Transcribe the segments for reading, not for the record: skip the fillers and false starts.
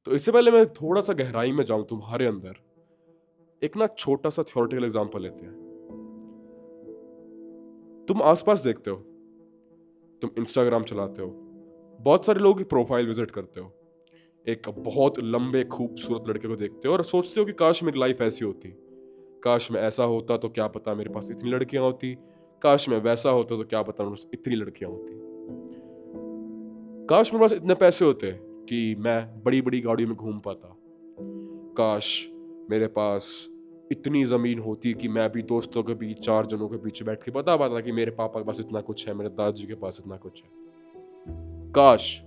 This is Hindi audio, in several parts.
तो इससे पहले मैं थोड़ा सा गहराई में जाऊं तुम्हारे अंदर, एक ना छोटा सा थ्योरेटिकल एग्जांपल लेते हैं। तुम आसपास देखते हो, तुम इंस्टाग्राम चलाते हो, बहुत सारे लोगों की प्रोफाइल विजिट करते हो, एक बहुत लंबे खूबसूरत लड़के को देखते हो और सोचते हो कि काश मेरी लाइफ ऐसी होती, काश मैं ऐसा होता तो क्या पता मेरे पास इतनी लड़कियां होती, काश मैं वैसा होता तो क्या पता मेरे पास इतनी लड़कियां होती, काश मेरे पास इतने पैसे होते कि मैं बड़ी बड़ी गाड़ियों में घूम पाता, काश मेरे पास इतनी जमीन होती कि मैं भी दोस्तों के बीच, चार जनों के बीच बैठ के बता पाता कि मेरे पापा के पास इतना कुछ है, मेरे दादाजी के पास इतना कुछ है, काश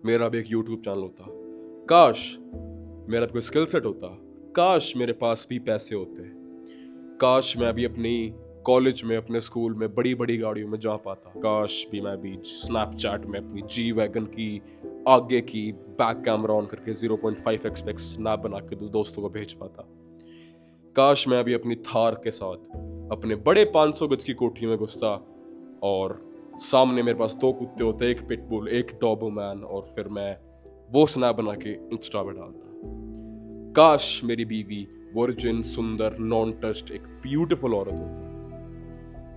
मेरा भी एक यूट्यूब चैनल होता, काश मेरा भी कोई स्किल सेट होता, काश मेरे पास भी पैसे होते, काश मैं भी अपनी कॉलेज में, अपने स्कूल में बड़ी बड़ी गाड़ियों में जा पाता, काश भी मैं भी स्नैपचैट में अपनी जी वैगन की आगे की बैक कैमरा ऑन करके 0.5x पे स्नैप बना के दोस्तों को भेज पाता, काश मैं भी अपनी थार के साथ अपने बड़े 500 गज की कोठी में घुसता और सामने मेरे पास 2 कुत्ते होते, एक पिटबुल, एक डॉबरमैन, और फिर मैं वो स्नैप बना के इंस्टा पे डालता। काश मेरी बीवी वर्जिन, सुंदर, नॉन टच्ड, एक ब्यूटीफुल औरत होती,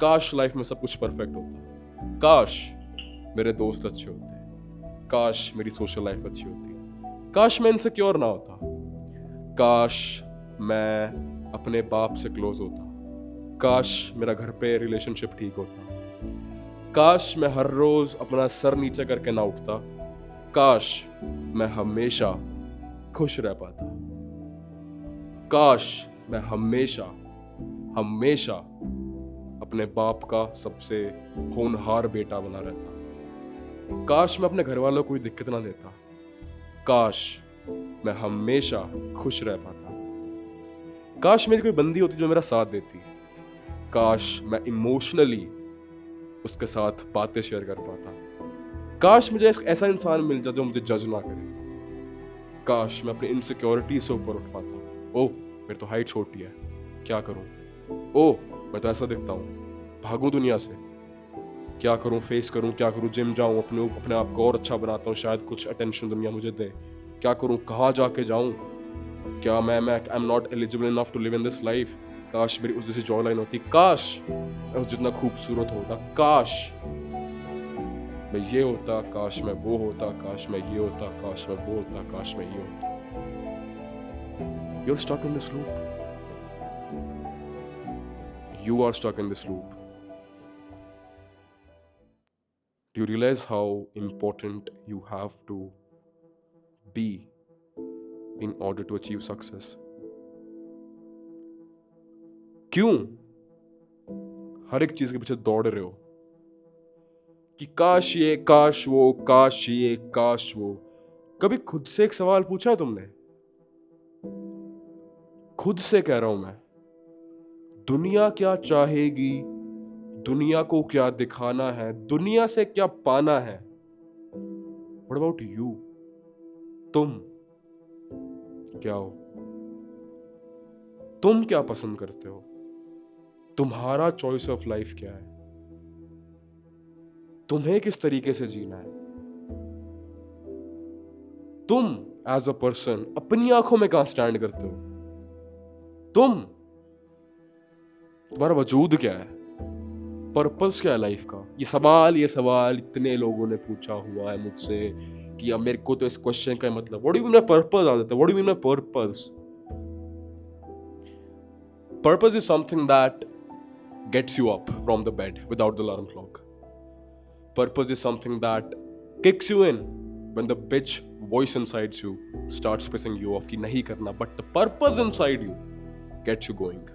काश लाइफ में सब कुछ परफेक्ट होता, काश मेरे दोस्त अच्छे होते, काश मेरी सोशल लाइफ अच्छी होती, काश मैं इनसिक्योर ना होता, काश मैं अपने बाप से क्लोज होता, काश मेरा घर पे रिलेशनशिप ठीक होता, काश मैं हर रोज अपना सर नीचे करके ना उठता, काश मैं हमेशा खुश रह पाता, काश मैं हमेशा हमेशा अपने बाप का सबसे होनहार बेटा बना रहता, काश मैं अपने घर वालों को कोई दिक्कत ना देता, काश मैं हमेशा खुश रह पाता, काश मेरी कोई बंदी होती जो मेरा साथ देती, काश मैं इमोशनली उसके साथ बातें शेयर कर पाता, काश मुझे ऐसा इंसान मिल जाए जो मुझे जज ना करे, काश मैं अपनी इनसिक्योरिटी से ऊपर उठ पाता, ओह मेरी तो हाइट छोटी है, क्या करूं, ओह मैं तो ऐसा दिखता हूं, भागूं दुनिया से, क्या करूं, फेस करूं, क्या करूं, जिम जाऊं, अपने आप को और अच्छा बनाता हूं, शायद कुछ अटेंशन दुनिया मुझे दे, क्या करूं, कहां जाके जाऊं, क्या मैं I am not eligible enough to live in this life, काश मेरी उस जैसी जॉ लाइन होती, काश मैं जितना खूबसूरत होता, काश मैं ये होता, काश मैं वो होता, काश मैं ये होता, काश मैं वो होता, काश मैं ये होता। You're stuck in this loop. You are stuck in this loop. Do you realize how important you have to be in order to achieve success? क्यों हर एक चीज के पीछे दौड़ रहे हो कि काश ये, काश वो, काश ये, काश वो? कभी खुद से एक सवाल पूछा है तुमने? खुद से कह रहा हूं मैं, दुनिया क्या चाहेगी, दुनिया को क्या दिखाना है, दुनिया से क्या पाना है? What about you? तुम क्या हो? तुम क्या पसंद करते हो? तुम्हारा चॉइस ऑफ लाइफ क्या है? तुम्हें किस तरीके से जीना है? तुम एज अ पर्सन अपनी आंखों में कहां स्टैंड करते हो? तुम्हारा वजूद क्या है? पर्पस क्या है लाइफ का? ये सवाल इतने लोगों ने पूछा हुआ है मुझसे कि अब मेरे को तो इस क्वेश्चन का मतलब what do you mean by purpose आ जाता है। What do you mean by purpose? Purpose is something that gets you up from the bed without the alarm clock. Purpose is something that kicks you in when the bitch voice inside you starts pissing you off कि नहीं करना, but the purpose inside you gets you going.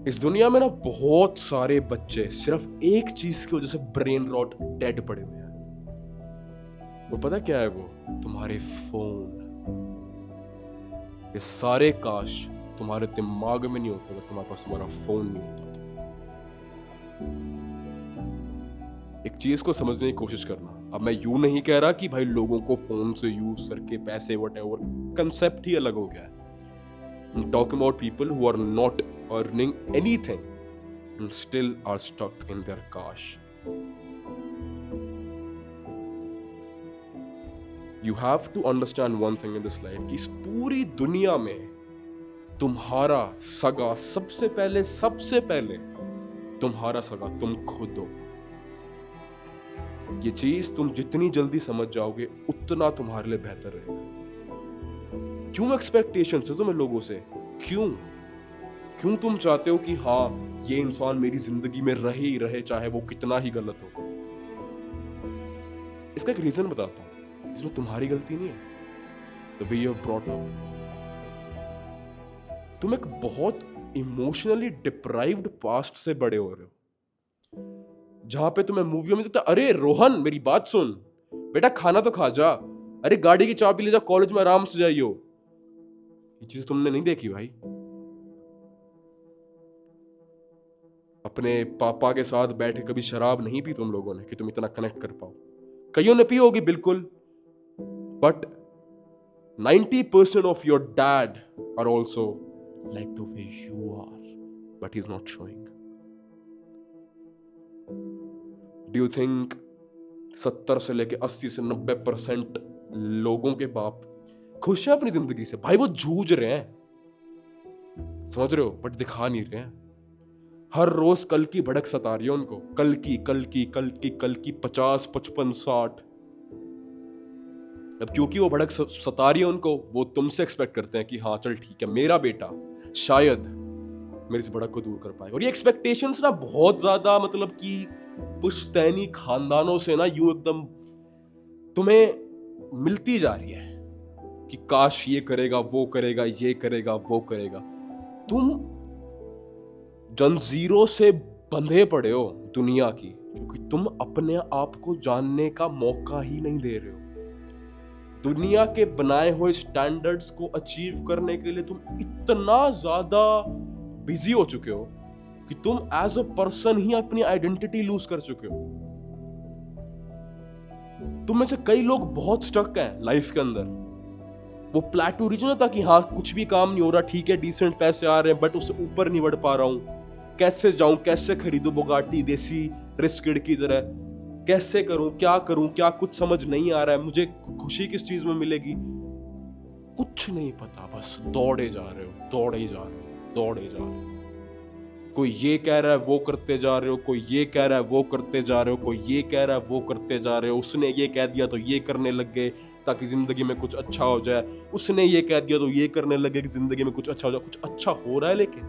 इस दुनिया में ना बहुत सारे बच्चे सिर्फ एक चीज की वजह से ब्रेन रॉट डेड पड़े हुए हैं। वो पता क्या है? वो तुम्हारे फोन। ये सारे काश तुम्हारे दिमाग में नहीं होते अगर तुम्हारे पास तुम्हारा फोन नहीं होता तो। एक चीज को समझने की कोशिश करना। अब मैं यूं नहीं कह रहा कि भाई लोगों को फोन से यूज करके पैसे व्हाटएवर, कंसेप्ट ही अलग हो गया है। I'm talking about people who are not earning anything and still are stuck in their cash. You have to understand one thing in this life कि इस पूरी दुनिया में तुम्हारा सगा सबसे पहले तुम्हारा सगा तुम खुद हो। ये चीज तुम जितनी जल्दी समझ जाओगे उतना तुम्हारे लिए बेहतर रहेगा। क्यों एक्सपेक्टेशन है तुम्हें लोगों से? क्यों तुम चाहते हो कि हाँ ये इंसान मेरी जिंदगी में रहे ही रहे, चाहे वो कितना ही गलत हो? इसका एक रीजन बताता हूं, इसमें तुम्हारी गलती नहीं है। The way you have brought up. तुम एक बहुत इमोशनली डिप्राइव्ड पास्ट से बड़े हो रहे हो, जहां पे तुम्हें मूवियों में तो अरे रोहन मेरी बात सुन बेटा, खाना तो खा जा, अरे गाड़ी की चाबी ले जा, कॉलेज में आराम से जाइयो। ये चीज तुमने नहीं देखी भाई। अपने पापा के साथ बैठ के कभी शराब नहीं पी तुम लोगों ने कि तुम इतना कनेक्ट कर पाओ। कईयों ने पी होगी बिल्कुल, but 90% of your dad are also like the way you are, but he's not showing. Do you think 70 से लेके 80 से 90% लोगों के बाप खुश है अपनी जिंदगी से? भाई वो जूझ रहे हैं, समझ रहे हो, बट दिखा नहीं रहे हैं। हर रोज कल की भड़क सता रही है उनको, कल की 50, 55, 60। अब क्योंकि वो भड़क सता रही है उनको, वो तुमसे एक्सपेक्ट करते हैं कि हाँ चल ठीक है, मेरा बेटा शायद मेरी इस भड़क को दूर कर पाए। और ये एक्सपेक्टेशंस ना बहुत ज्यादा मतलब कि पुश्तैनी खानदानों से ना यूं एकदम तुम्हें मिलती जा रही है कि काश ये करेगा, वो करेगा, ये करेगा, वो करेगा। तुम जंजीरों से बंधे पड़े हो दुनिया की, क्योंकि तुम अपने आप को जानने का मौका ही नहीं दे रहे हो। दुनिया के बनाए हुए स्टैंडर्ड्स को अचीव करने के लिए तुम इतना ज्यादा बिजी हो चुके हो कि तुम एज अ पर्सन ही अपनी आइडेंटिटी लूज कर चुके हो। तुम में से कई लोग बहुत स्टक हैं लाइफ के अंदर। वो प्लेटू रीजन होता कि हाँ कुछ भी काम नहीं हो रहा, ठीक है डिसेंट पैसे आ रहे हैं, बट उससे ऊपर नहीं बढ़ पा रहा हूं। कैसे जाऊं, कैसे खरीदूं बुगाटी देसी रिच किड की तरह, कैसे करूं, क्या कुछ समझ नहीं आ रहा है। मुझे खुशी किस चीज में मिलेगी, कुछ नहीं पता, बस दौड़े जा रहे हो। कोई ये कह रहा है वो करते जा रहे हो, कोई ये कह रहा है वो करते जा रहे हो, कोई ये कह रहा है वो करते जा रहे हो। उसने ये कह दिया तो ये करने लग गए ताकि जिंदगी में कुछ अच्छा हो जाए, उसने ये कह दिया तो ये करने लगे कि जिंदगी में कुछ अच्छा हो जाए। कुछ अच्छा हो रहा है लेकिन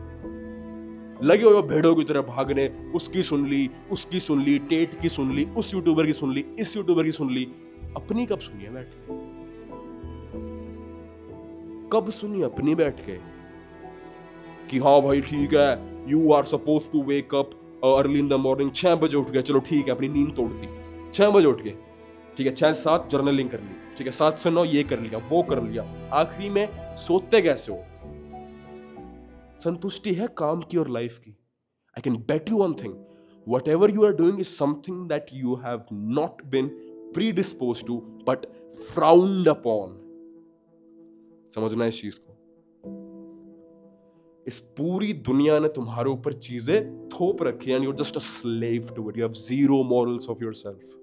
लगे हुए भेड़ों की तरह भागने, उसकी सुन ली, टेट की सुन ली, उस यूट्यूबर की सुन ली, इस यूट्यूबर की सुन ली। अपनी कब सुनिए बैठ के? कब सुनिए अपनी बैठ के कि हाँ भाई ठीक है, you are suppose to wake up early in the morning. 6 बजे उठ गए, चलो ठीक है, अपनी नींद तोड़ दी। 6 बजे उठ गए, ठीक है, 6 से 7 जर्नलिंग कर ली, ठीक है, 7 से 9 ये कर लिया, वो कर लिया। आखिरी में सोते कैसे हो? संतुष्टि है काम की और लाइफ की? I can bet you one thing, whatever you are doing is something that you have not been predisposed to but frowned upon. समझना इस चीज को। इस पूरी दुनिया ने तुम्हारे ऊपर चीजें थोप रखी and you are just a slave to it. You have zero morals of yourself.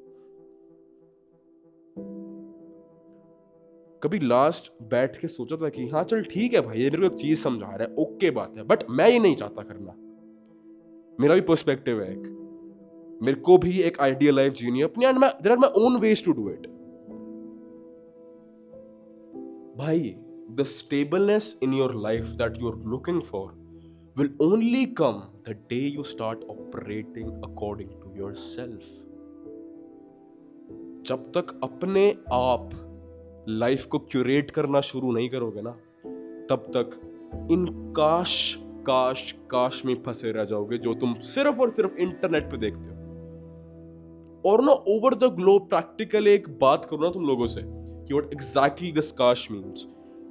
कभी लास्ट बैठ के सोचा था कि हाँ चल ठीक है भाई, ये मेरे को एक चीज समझा रहा है, ओके बात है, बट मैं ये नहीं चाहता करना। मेरा भी पर्सपेक्टिव है एक, मेरे को भी एक आइडियल लाइफ जीनी है अपनी, and there are my own ways to do it. भाई the stableness in your life that you're looking for will only come the day you start operating according to yourself. जब तक अपने आप लाइफ को क्यूरेट करना शुरू नहीं करोगे ना, तब तक इन काश में फंसे रह जाओगे जो तुम सिर्फ और सिर्फ इंटरनेट पे देखते हो। और ना ओवर द ग्लोब प्रैक्टिकली एक बात करो ना तुम लोगों से कि what exactly this काश means.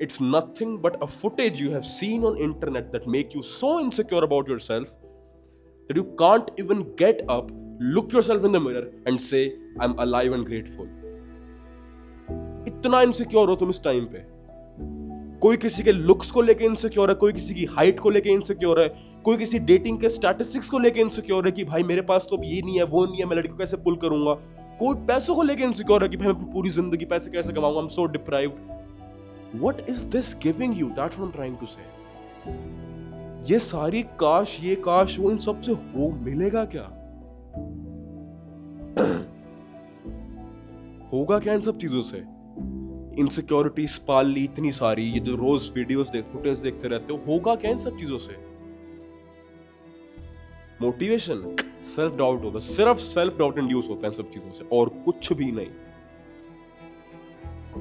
It's nothing but a footage you have seen on internet that make you so insecure about yourself that you can't even get up, look yourself in the mirror and say I'm alive and grateful. इतना insecure हो तुम इस टाइम पे। कोई किसी के लुक्स को लेके इनसिक्योर है, कोई किसी की हाइट को लेके इनसिक्योर है, कोई किसी डेटिंग के स्टैटिस्टिक्स को लेके इनसिक्योर है कि भाई मेरे पास तो ये नहीं है, वो नहीं है, मैं लड़की को कैसे पुल करूंगा। कोई पैसों को लेके इनसिक्योर है कि भाई मैं अपनी पूरी जिंदगी पैसे कैसे कमाऊंगा, I am so deprived. What is this giving you? That's what I am trying to say. ये सारी काश, ये काश, वो इन सब से हो मिलेगा क्या? होगा क्या इन सब चीजों से? इनसिक्योरिटीज पाल ली इतनी सारी, ये जो रोज वीडियोस फुटेज देखते रहते हो, होगा क्या इन सब चीजों से? मोटिवेशन, सेल्फ डाउट होता है, सिर्फ सेल्फ डाउट इंड्यूस होता है इन सब चीजों से, और कुछ भी नहीं।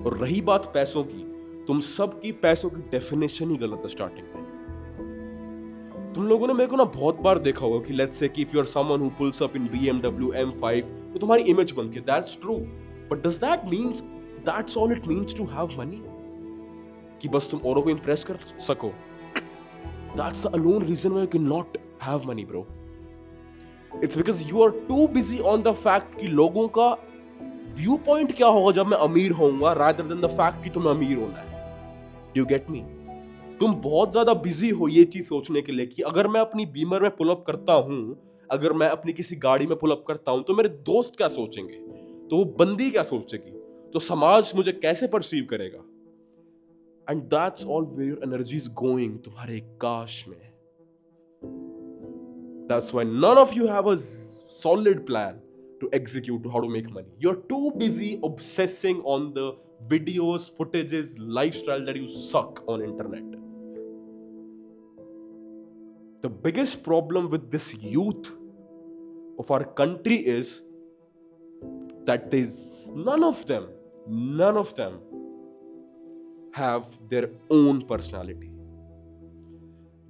और रही बात पैसों की, तुम सबकी पैसों की डेफिनेशन ही गलत है स्टार्टिंग में। तुम लोगों ने मेरे को ना बहुत बार देखा होगा कि लेट्स से कि if you are someone who pulls up in BMW M5, तो तुम्हारी इमेज बनती है, that's true, but does that means that's all it means to have money? कि बस तुम औरों को इंप्रेस कर सको? That's the alone reason why you can not have money bro. It's because you are too busy on the fact कि लोगों का व्यू पॉइंट क्या होगा जब मैं अमीर होऊंगा, रादर देन द फैक्ट कि तुम्हें अमीर होना है। Do you get me? तुम बहुत ज्यादा बिजी हो ये चीज सोचने के लिए कि अगर मैं अपनी बीमर में पुल अप करता हूं, अगर मैं अपनी किसी गाड़ी में पुल अप करता हूं, तो मेरे दोस्त क्या सोचेंगे, तो वो बंदी क्या सोचेगी, तो समाज मुझे कैसे परसीव करेगा? And that's all where your energy is going, तुम्हारे काश में। That's why none of you have a solid plan to execute how to make money. You're too busy obsessing on the videos, footages, lifestyle that you suck on internet. The biggest problem with this youth of our country is that none of them have their own personality.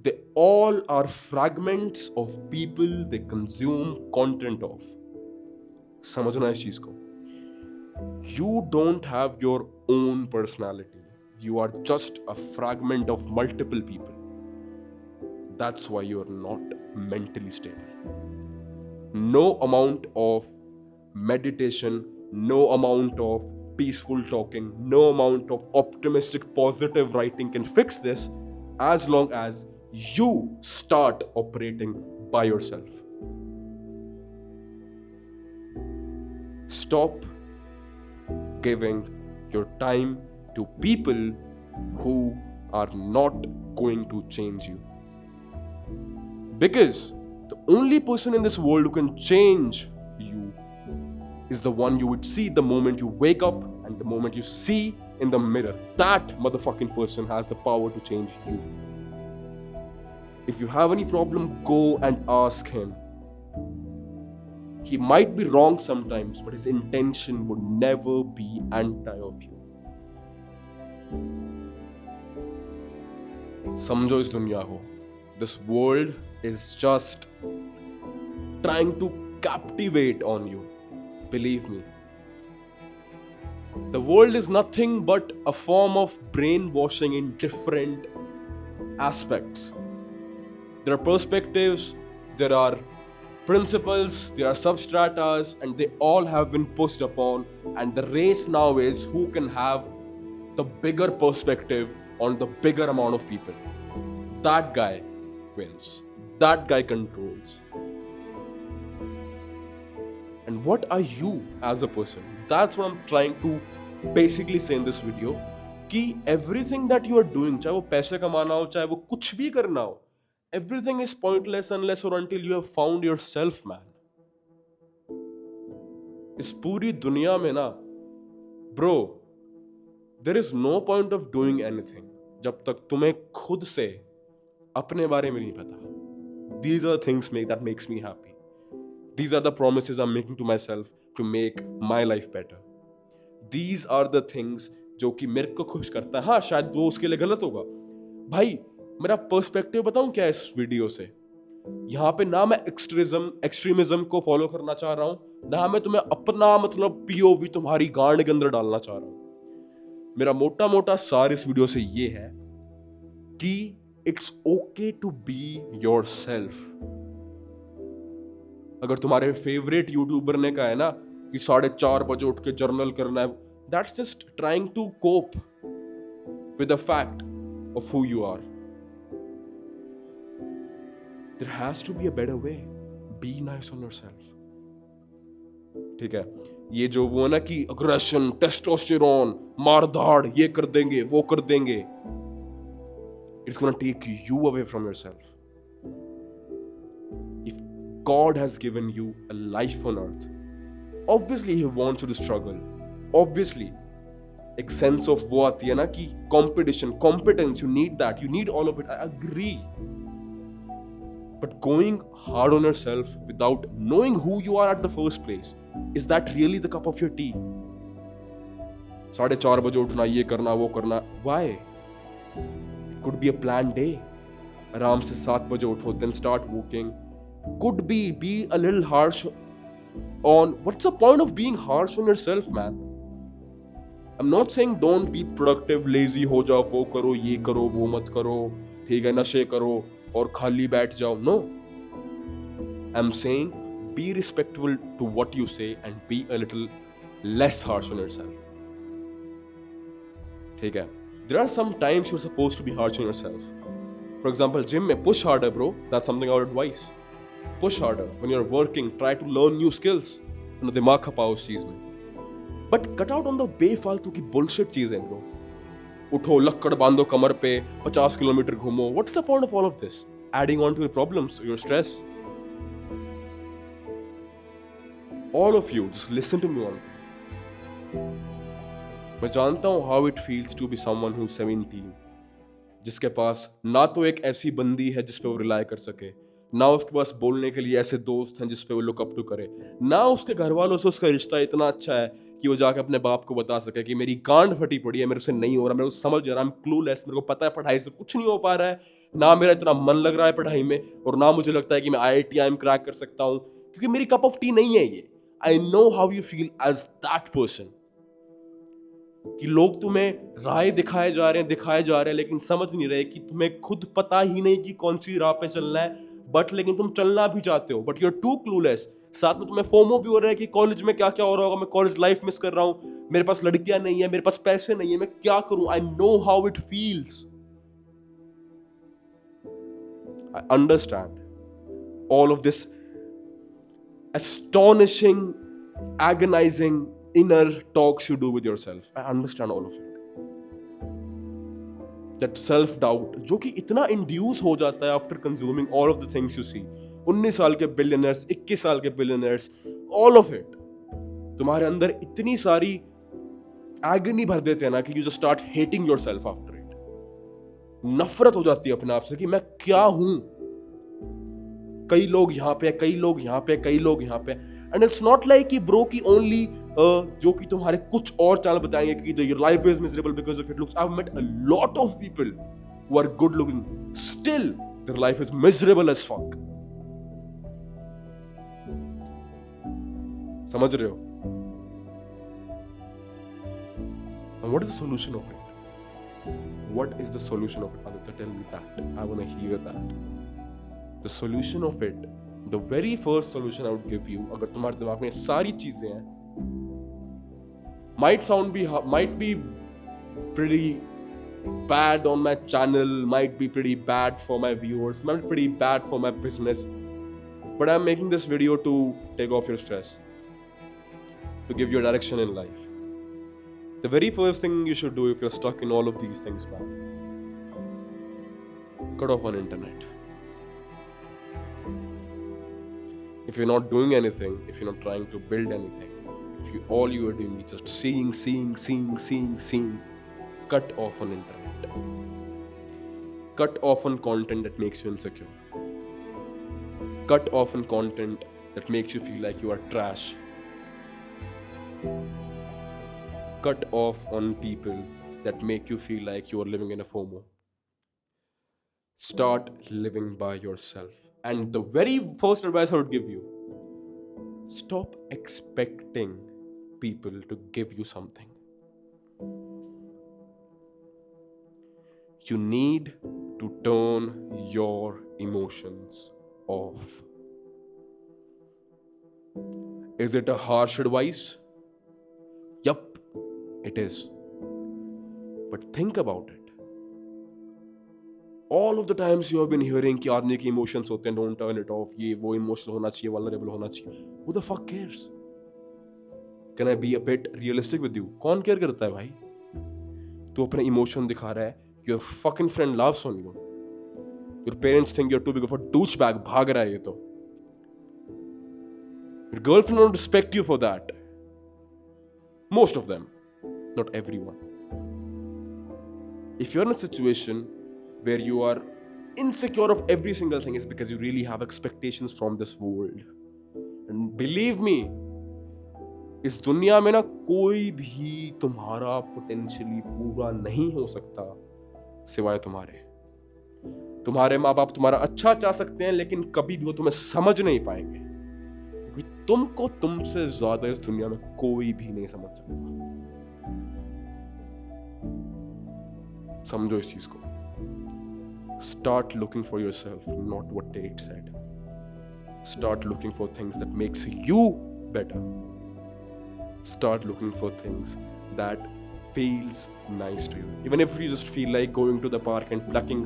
They all are fragments of people they consume content of. समझना इस चीज को। You don't have your own personality. You are just a fragment of multiple people. That's why you're not mentally stable. No amount of meditation, no amount of peaceful talking, no amount of optimistic, positive writing can fix this, as long as you start operating by yourself. Stop giving your time to people who are not going to change you. Because the only person in this world who can change you is the one you would see the moment you wake up and the moment you see in the mirror. That motherfucking person has the power to change you. If you have any problem, go and ask him. He might be wrong sometimes, but his intention would never be anti of you. समझो इस दुनिया को. This world is just trying to captivate on you. Believe me. The world is nothing but a form of brainwashing in different aspects. There are perspectives, there are principles, there are substratas, and they all have been pushed upon. And the race now is who can have the bigger perspective on the bigger amount of people. That guy wins. That guy controls. And what are you as a person? That's what I'm trying to basically say in this video. कि everything that you are doing, चाहे वो पैसे कमाना हो, चाहे वो कुछ भी करना हो, everything is pointless unless or until you have found yourself, man. इस पूरी दुनिया में ना, bro, there is no point of doing anything जब तक तुम्हें खुद से अपने बारे में नहीं पता. These are the things that makes me happy. These are the promises I'm making to myself to make my life better. These are the things जो कि मेरे को खुश करता है. हाँ, शायद वो उसके लिए गलत होगा. भाई, मेरा पर्सपेक्टिव बताऊं क्या है इस वीडियो से? यहाँ पे ना मैं एक्सट्रीमिज्म को फॉलो करना चाह रहा हूँ, ना मैं तुम्हें अपना मतलब POV तुम्हारी गांड के अंदर डालना चाह रहा हूँ. मेरा मोटा मोटा सार इस वीडियो से ये है कि it's okay to be yourself. अगर तुम्हारे फेवरेट यूट्यूबर ने कहा है ना कि 4:30 बजे उठ के जर्नल करना है, that's just trying to cope with the fact of who you are. There has to be a better way. Be nice on yourself. ठीक है. ये जो वो है ना कि अग्रेशन, टेस्टोस्टेरोन, मार धाड़, ये कर देंगे, वो कर देंगे, it's gonna take you away from yourself. If God has given you a life on earth, obviously He wants you to struggle. Obviously, एक सेंस ऑफ वो आती है ना कि competition, competence, you need that, you need all of it. I agree. But going hard on yourself without knowing who you are at the first place, is that really the cup of your tea? 4:30 बजे उठना, ये करना, वो करना, why? It could be a planned day. आराम से 7 बजे उठो, then start working. Could be a little harsh on, what's the point of being harsh on yourself, man? I'm not saying don't be productive, lazy हो जाओ, वो करो, ये करो, वो मत करो, ठीक है, नशे करो और खाली बैठ जाओ. No. I'm saying be respectful to what you say and be a little less harsh on yourself. ठीक है. There are some times you're supposed to be harsh on yourself. For example, gym में push harder, bro. That's something I would advise. Push harder. When you're working, try to learn new skills. दिमाग खपाओ उस चीज में. But cut out on the बेफालतू की bullshit चीजें, bro. उठो, लक्कड़ बांधो कमर पे, 50 किलोमीटर घूमो. What's the point of all of this? Adding on to your problems, your stress. All of you, just listen to me one thing. मैं जानता हूँ how it feels to be someone who's 17, जिसके पास ना तो एक ऐसी बंदी है जिस पे वो रिलाई कर सके, ना उसके पास बोलने के लिए ऐसे दोस्त हैं जिस पे वो लुक अप टू करे, ना उसके घर वालों से उसका रिश्ता इतना अच्छा है कि वो जाके अपने बाप को बता सके कि मेरी गांड फटी पड़ी है, मेरे से नहीं हो रहा, मेरे को समझ नहीं आ रहा, I'm clueless, मेरे को पता है पढ़ाई से कुछ नहीं हो पा रहा है, ना मेरा इतना मन लग रहा है पढ़ाई में, और ना मुझे लगता है कि मैं IIT क्रैक कर सकता हूँ, क्योंकि मेरी कप ऑफ टी नहीं है ये. I know how you feel as that person, कि लोग तुम्हें राह दिखाए जा रहे हैं, लेकिन समझ नहीं रहे कि तुम्हें खुद पता ही नहीं कि कौन सी राह पे चलना है, बट लेकिन तुम चलना भी चाहते हो, but you are too clueless. साथ में तुम्हें फोमो भी हो रहा है कि कॉलेज में क्या क्या हो रहा होगा, मैं कॉलेज लाइफ मिस कर रहा हूं, मेरे पास लड़कियां नहीं है, मेरे पास पैसे नहीं है, मैं क्या करूं. आई know how it feels. I understand all of this astonishing, agonizing inner talks you do with yourself. I understand all of it. That self-doubt जो कि इतना induce हो जाता है after consuming all of the things you see. 19 साल के billionaires, 21 साल के billionaires, all of it. तुम्हारे अंदर इतनी सारी agony भर देते हैं ना कि you just start hating yourself after it. नफरत हो जाती है अपने आप से कि मैं क्या हूं. कई लोग यहाँ पे, कई लोग यहाँ पे, कई लोग यहाँ पे, एंड इट्स नॉट लाइक कि ब्रो की ओनली जो कि तुम्हारे कुछ और चैनल बताएंगे कि your life is miserable because of it looks. I have met a lot of people who are good looking, still their life is miserable as fuck. समझ रहे हो? And what is the solution of it? What is the solution of it? Aditya, tell me that. I want to hear that. The solution of it, the very first solution I would give you, अगर तुम्हारे दिमाग में सारी चीजें हैं, might be pretty bad on my channel, might be pretty bad for my viewers, might be pretty bad for my business, but I'm making this video to take off your stress, to give you a direction in life. The very first thing you should do if you're stuck in all of these things, man, cut off on internet. If you're not doing anything, if you're not trying to build anything, if all you are doing is just seeing, cut off on internet. Cut off on content that makes you insecure. Cut off on content that makes you feel like you are trash. Cut off on people that make you feel like you are living in a FOMO. Start living by yourself. And the very first advice I would give you, stop expecting people to give you something. You need to turn your emotions off. Is it a harsh advice? Yup, it is. But think about it. All of the times you have been hearing कि आदमी के emotions होते हैं, don't turn it off, ये वो emotional होना चाहिए, vulnerable होना चाहिए. Who the fuck cares? Can I be a bit realistic with you? कौन केयर करता है भाई? तू अपने इमोशन दिखा रहा है, your fucking friend loves on you, your parents think you are too big of a douchebag, भाग रहा है ये तो, your girlfriend don't respect you for that, most of them, not everyone. If you're in a situation where you are insecure of every single thing, it's because you really have expectations from this world. And believe me, इस दुनिया में ना कोई भी तुम्हारा पोटेंशियली पूरा नहीं हो सकता सिवाय तुम्हारे. तुम्हारे माँ बाप तुम्हारा अच्छा चाह सकते हैं, लेकिन कभी भी वो तुम्हें समझ नहीं पाएंगे, क्योंकि तुमको तुमसे ज्यादा इस दुनिया में कोई भी नहीं समझ सकता. समझो इस चीज को. Start looking for yourself, not what Tate said. Start looking for things that makes you better. Start looking for things that feels nice to you. Even if you just feel like going to the park and plucking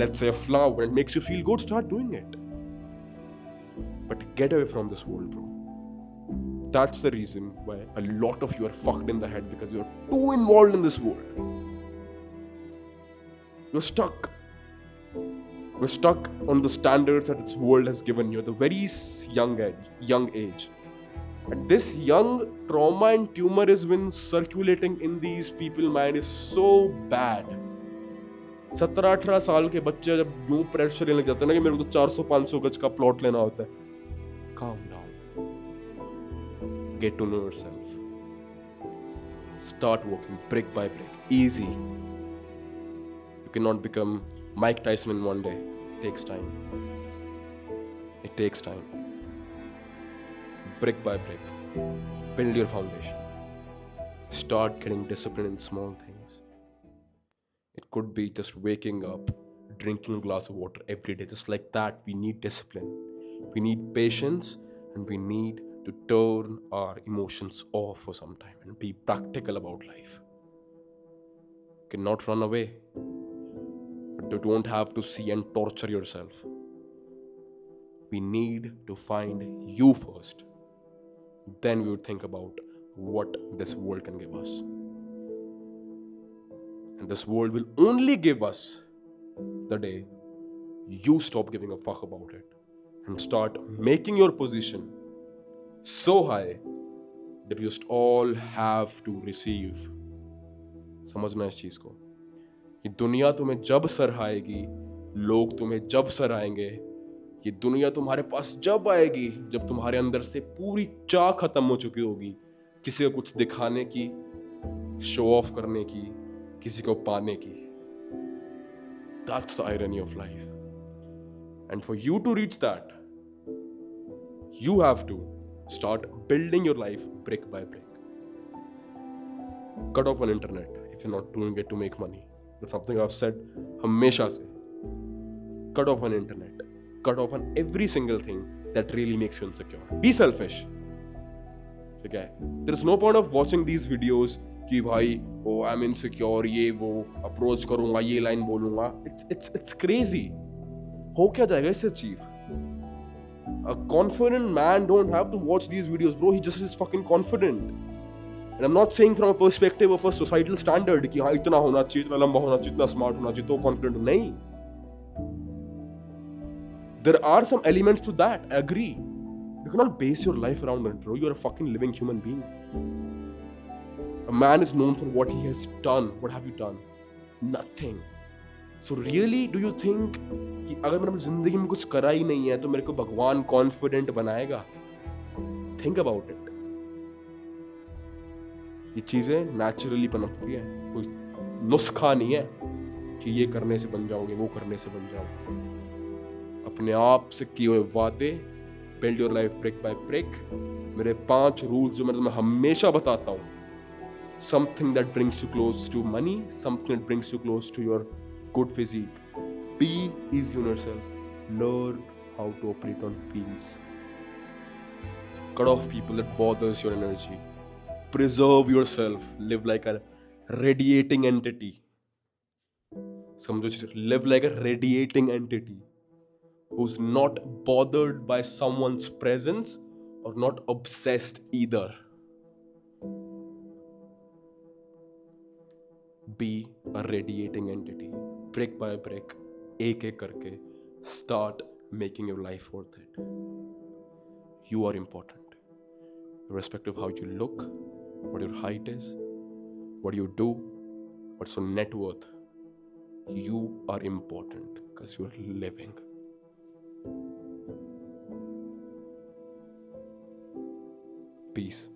let's say a flower, and it makes you feel good, start doing it. But get away from this world, bro. That's the reason why a lot of you are fucked in the head, because you're too involved in this world. You're stuck. We're stuck on the standards that this world has given you at a very young age. And this young trauma and tumor has been circulating in these people's mind is so bad. 17-18 साल के बच्चे जब यूं प्रेशर लेने लग जाते हैं ना कि मेरे को तो 400-500 गज का प्लॉट लेना होता है. Calm down. Get to know yourself. Start working brick by brick. Easy. You cannot become Mike Tyson in one day. It takes time. It takes time. Brick by brick. Build your foundation. Start getting disciplined in small things. It could be just waking up, drinking a glass of water every day. Just like that, we need discipline. We need patience, and we need to turn our emotions off for some time and be practical about life. You cannot run away. But you don't have to see and torture yourself. We need to find you first. Then we would think about what this world can give us. And this world will only give us the day you stop giving a fuck about it and start making your position so high that you just all have to receive. समझना इस चीज को. ये दुनिया तुम्हें जब सराहेगी, लोग तुम्हें जब सराहेंगे, ये दुनिया तुम्हारे पास जब आएगी जब तुम्हारे अंदर से पूरी चाह खत्म हो चुकी होगी किसी को कुछ दिखाने की, शो ऑफ करने की, किसी को पाने की. That's the irony of life. And for you to reach that, you have to start building your life brick by brick. Cut off on internet if you're not doing it to make money. That's something I've said हमेशा से. Cut off on internet. Cut off on every single thing that really makes you insecure. Be selfish. ठीक है? There's no point of watching these videos कि भाई I'm insecure, ये वो अप्रोच करूंगा, ये लाइन बोलूंगा. It's crazy. हो क्या जाएगा इससे achieve? A confident man don't have to watch these videos, bro. He just is fucking confident. And I'm not saying from a perspective of a societal standard कि हाँ इतना होना चाहिए, इतना लंबा होना चाहिए, इतना स्मार्ट होना चाहिए तो कॉन्फिडेंट. नहीं. There are some elements to that. I agree. You cannot base your life around it, bro. You're a fucking living human being. A man is known for what he has done. What have you done? Nothing. So really, do you think कि अगर मैंने अपनी जिंदगी में कुछ करा ही नहीं है तो मेरे को भगवान कॉन्फिडेंट बनाएगा? Think about it. ये चीजें नेचुरली पनपती है. कोई नुस्खा नहीं है कि ये करने से बन जाओगे, वो करने से बन जाओगे. अपने आप से किए हुए वादे, build your life brick by brick. मेरे 5 रूल्स जो मैं तुम्हें हमेशा बताता हूँ. Something that brings you close to money, something that brings you close to your good physique. Be easy on yourself. Learn how to operate on peace. Cut off people that bothers your energy. Preserve yourself. Live like a radiating entity. समझो, live like a radiating entity who's not bothered by someone's presence or not obsessed either. be a radiating entity, brick by brick, एक एक करके start making your life worth it. You are important, irrespective of how you look, what your height is, what you do, what's your net worth. You are important because you're living. Peace.